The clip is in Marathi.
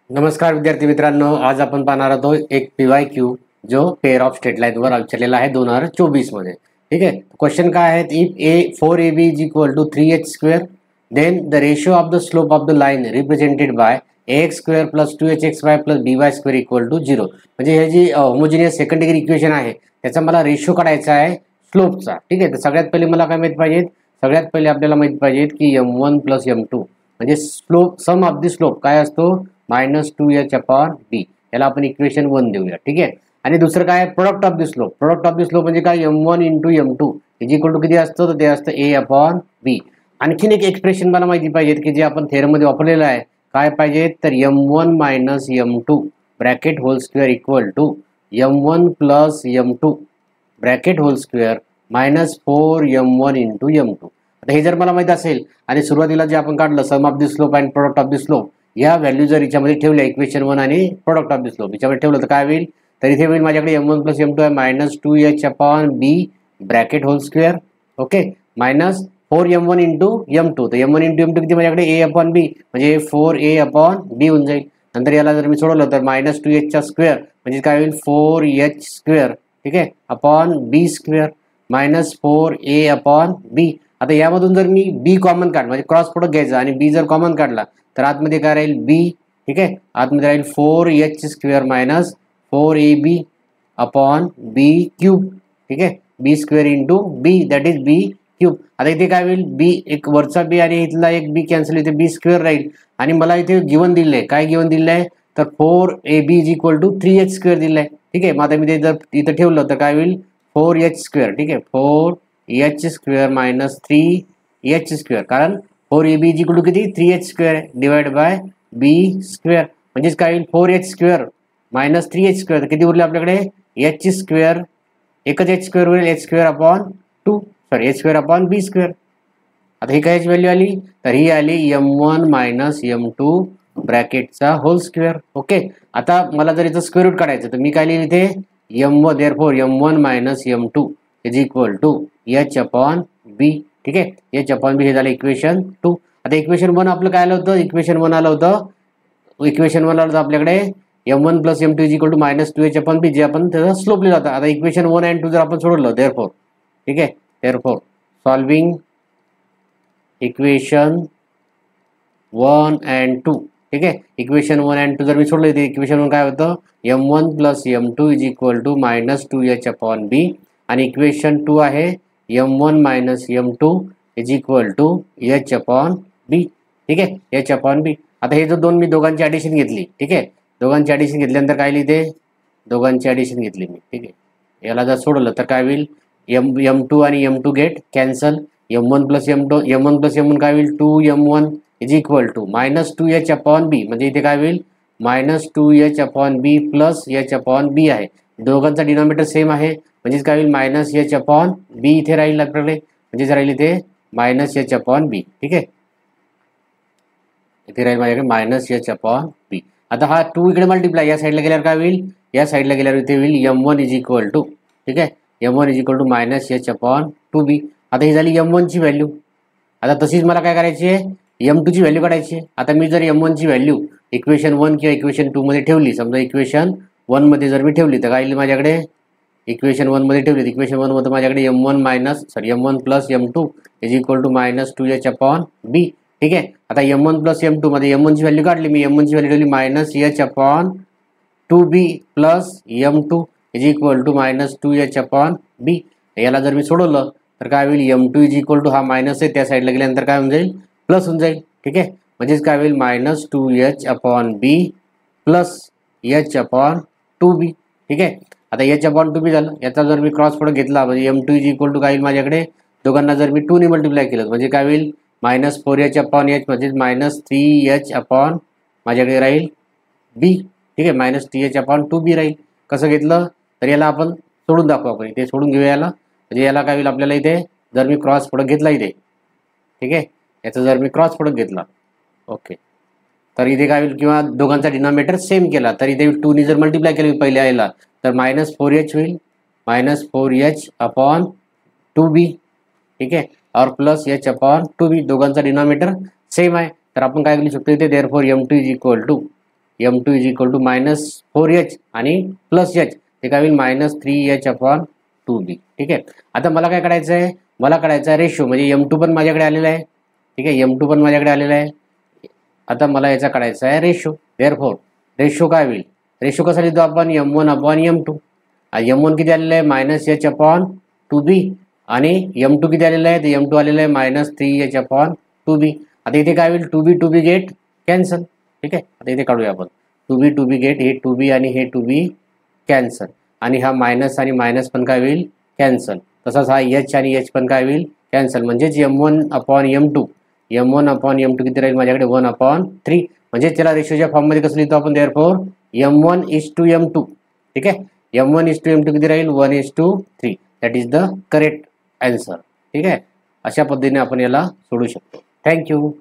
नमस्कार विद्यार्थी मित्रांनो, आज आपण पाहणार आहोत एक PYQ जो पेअर ऑफ स्टेट लाईनवर विचारलेला आहे 2024 मध्ये. ठीक आहे. क्वेश्चन काय आहेत? If a 4ab is equal to 3h square then the ratio of the slope of the line represented by ax square plus 2hxy plus by square equal to 0. म्हणजे हे जी होमोजिनियस सेकंड डिग्री इक्वेशन आहे त्याचा मला रेशिओ काढायचा आहे स्लोपचा. ठीक आहे. तर सगळ्यात पहिले मला काय माहित पाहिजे? सगळ्यात पहिले आपल्याला माहित पाहिजे की m1 प्लस m2 म्हणजे slope sum of the slope काय असतो? -2h/b. याला आपण इक्वेशन 1 देऊया. ठीक आहे. आणि दुसरं काय? Product of the slope. Product of the slope म्हणजे काय? m1 into m2 is equal to किती असतं? तर ते असतं a/b. आणखीन एक एक्सप्रेशन मला माहिती पाहिजे की जे आपण थेरममध्ये वापरलेलं आहे. काय पाहिजे? तर m1 minus m2 bracket whole square equal to m1 plus m2 bracket whole square minus 4m1 into m2. आता हे जर मला माहित असेल आणि सुरुवातीला जे आपण काढलं sum of the slope and product of the slope या व्हॅल्यू जर याच्यामध्ये ठेवल्या इक्वेशन 1 आणि प्रोडक्ट ऑफ द स्लोप याच्यामध्ये ठेवलं तर काय होईल? तर इथे होईल माझ्याकडे m1 प्लस m2 आहे -2h/b bracket whole square. Okay. Minus 4m1 into m2. तर m1 इंटू m2 किती माझ्याकडे a/b म्हणजे 4a/b होऊन जाईल. नंतर याला जर मी सोडवलं तर -2h चा स्क्वेअर म्हणजे काय होईल? 4h square. ठीक आहे. Upon b square minus 4a/b. आता यामधून जर मी b कॉमन काढ म्हणजे क्रॉस प्रोडक्ट घ्यायचा आणि b जर कॉमन काढला तर आतमध्ये काय राहील? b. ठीक आहे. आतमध्ये राहील 4h square minus 4ab upon b cube. ठीक आहे. b square into b that is b cube. आता इथे काय होईल? b एक वरचा b आणि इथला एक b कॅन्सल इथे b स्क्वेअर राहील आणि मला इथे गिवन दिले आहे. काय गिवन दिलं आहे? तर 4ab is equal to 3h square दिलं आहे. ठीक आहे. मग आता मी ते जर इथं ठेवलं तर काय होईल? 4h square. ठीक आहे. 4h square minus 3h square कारण 4ab इज इक्वल टू किती? 3h square divide by b square म्हणजेच काय होईल? 4h square minus 3h square तर किती उरले आपल्याकडे? h square. एकच h स्क्वेअर होईल h square upon 2 sorry h square upon b square. आता ही काय व्हॅल्यू आली? तर ही आली m1 मायनस m2 ब्रॅकेटचा होल स्क्वेअर. ओके. आता मला जर इथं स्क्वेअर रूट काढायचं तर मी काय लिहिलं इथे? m1 therefore m1 minus m2 is equal to h upon b. ठीक आहे. h अपॉन b हे झालं इक्वेशन 2. आता इक्वेशन 1 आपलं काय आलं होतं? इक्वेशन 1 आलं होतं आपल्याकडे m1 plus m2 is equal to -2h upon b जे आपण त्याचा स्लोप लिहिला होता. आता इक्वेशन 1 अँड 2 जर आपण सोडवलं देअरफॉर. ठीक आहे. Therefore solving equation 1 and 2. ठीक आहे. इक्वेशन 1 अँड 2 जर मी सोडलं इथे इक्वेशन 1 काय होतं? m1 plus m2 is equal to -2h upon b आणि इक्वेशन 2 आहे m1 minus m2 is equal to h upon b. ठीक आहे. h upon b. आता हे जो दोन मी दोघांची ॲडिशन घेतली. ठीक आहे. दोघांची ॲडिशन घेतल्यानंतर काय लिहिते? दोघांची ॲडिशन घेतली मी. ठीक आहे. याला जर सोडवलं तर काय होईल? m2 आणि m2 get cancel. m1 plus m1 काय होईल? 2m1 is equal to -2h upon b म्हणजे इथे काय होईल? -2h upon b plus h upon b आहे. दोघांचा डिनॉमिनेटर सेम आहे म्हणजेच काय होईल? -h अपॉन b इथे राहील आपल्याकडे म्हणजेच राहील इथे -h अपॉन b. ठीक आहे. इथे राहील माझ्याकडे -h अपॉन b. आता हा 2 इकडे मल्टिप्लाय या साईडला गेल्यावर काय होईल? या साईडला गेल्यावर इथे होईल m1 इज इक्वल टू. ठीक आहे. m1 is equal to -h upon 2b. आता ही झाली m1 ची व्हॅल्यू. आता तशीच मला काय करायची आहे? m2 ची व्हॅल्यू काढायची आहे. आता मी जर m1 ची व्हॅल्यू इक्वेशन 1 किंवा इक्वेशन 2 मध्ये ठेवली समजा इक्वेशन 1 मध्ये जर मी ठेवली तर काय येईल माझ्याकडे? इक्वेशन 1 मध्ये ठेवली इक्वेशन 1 मध्ये माझ्याकडे m1 plus m2 is equal to -2h upon b. ठीक आहे. आता m1 प्लस m2 मध्ये m1 ची व्हॅल्यू काढली मी m1 ची व्हॅल्यू ठेवली -h upon 2b plus m2 is equal to -2h upon b. याला जर मी सोडवलं तर काय होईल? m2 इज इक्वल टू हा मायनस आहे त्या साईडला गेल्यानंतर काय होऊन जाईल? प्लस होऊन जाईल. ठीक आहे. म्हणजेच काय होईल? -2h upon b plus h upon 2b. ठीक आहे. आता h अपॉन 2b झालं. याचा जर मी क्रॉस प्रोडक्ट घेतला म्हणजे m2 इज इक्वल टू काय होईल माझ्याकडे? दोघांना जर मी 2 ने मल्टिप्लाय केलं म्हणजे काय होईल? -4h अपॉन h म्हणजे -3h अपॉन माझ्याकडे राहील b. ठीक आहे. -3h अपॉन 2b राहील. कसं घेतलं? तर याला आपण सोडून दाखवू. आपण इथे सोडून घेऊया याला म्हणजे याला काय होईल आपल्याला इथे जर मी क्रॉस प्रोडक्ट घेतला इथे. ठीक आहे. याचा जर मी क्रॉस प्रोडक्ट घेतला ओके तर इथे काय होईल? किंवा दोघांचा डिनॉमिनेटर सेम केला तर इथे 2 ने जर मल्टिप्लाय केलं पहिल्या याला तर -4h होईल -4h अपॉन 2b. ठीक आहे. और प्लस h अपॉन 2b दोघांचा डिनॉमिनेटर सेम आहे तर आपण काय लिहू शकतो इथे therefore m2 is equal to M2 is equal to -4H आणि प्लस H, ते काय होईल -3H/2B. ठीक आहे. आता मला काय करायचं आहे, मला काढायचा आहे रेशो, म्हणजे M2 पण माझ्याकडे आलेला आहे. ठीक आहे, M2 पण माझ्याकडे आलेला आहे. आता मला याचा काढायचा आहे रेशो. देअरफॉर रेशो काय होईल, रेशो कसा लिहितो आपण, M1/M2. M1 किती आलेलं आहे -H/2B आणि M2 किती आलेलं आहे, तर M2 आलेलं आहे -3H/2B. आता इथे काय होईल, 2B गेट कॅन्सल. ठीक आहे, आता इथे काढूया आपण 2B गेट, हे 2B आणि हे 2B कॅन्सल, आणि हा मायनस आणि मायनस पण काय होईल, कॅन्सल. तसाच हा H आणि H पण काय होईल, कॅन्सल. म्हणजेच M1/M2 किती राहील माझ्याकडे 1/3. म्हणजे त्याला रेशोच्या फॉर्ममध्ये कसं लिहितो आपण, देअरफॉर M1:M2. ठीक आहे, M1:M2 किती राहील, 1:3. That is the correct answer. ठीक आहे, अशा पद्धतीने आपण याला सोडू शकतो. थँक्यू.